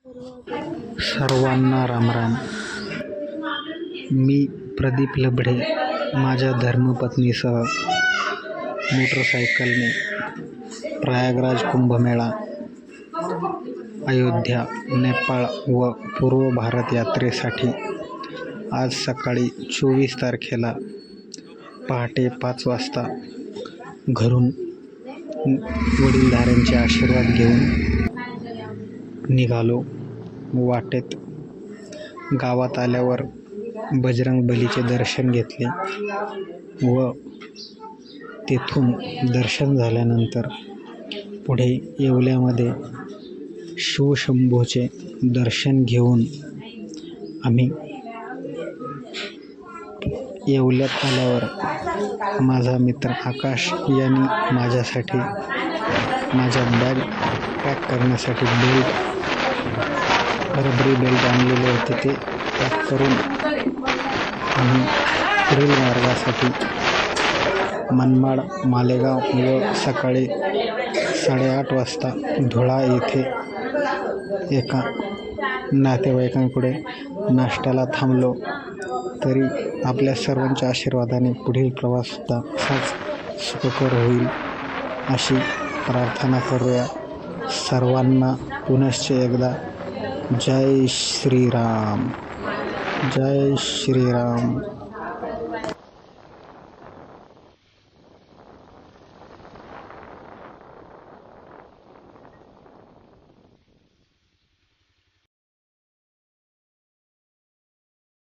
सर्वांना रामराम. मी प्रदीप लबढे माझ्या धर्मपत्नीसह मोटरसायकलने प्रयागराज कुंभमेळा, अयोध्या, नेपाळ व पूर्व भारत यात्रेसाठी आज सकाळी 24 तारखेला पहाटे 5 वाजता घरून वडीलधाऱ्यांचे आशीर्वाद घेऊन निघालो. वाटेत गावात आल्यावर बजरंगबलीचे दर्शन घेतले व तेथून दर्शन झाल्यानंतर पुढे येवल्यामध्ये शिवशंभूचे दर्शन घेऊन आम्ही येवल्यात आल्यावर माझा मित्र आकाश यांनी माझ्यासाठी माझ्या बॅग पॅक करण्यासाठी रबरी बेल्ट आणलेले होते. ते पॅक करून आम्ही पुढील मार्गासाठी मनमाड, मालेगाव व सकाळी 8:30 वाजता धुळा येथे एका नातेवाईकांकडे नाश्त्याला थांबलो. तरी आपल्या सर्वांच्या आशीर्वादाने पुढील प्रवाससुद्धा असाच सुखकर होईल अशी प्रार्थना करूया. सर्वांना पुनश्च एकदा जय श्रीराम. जय श्रीराम.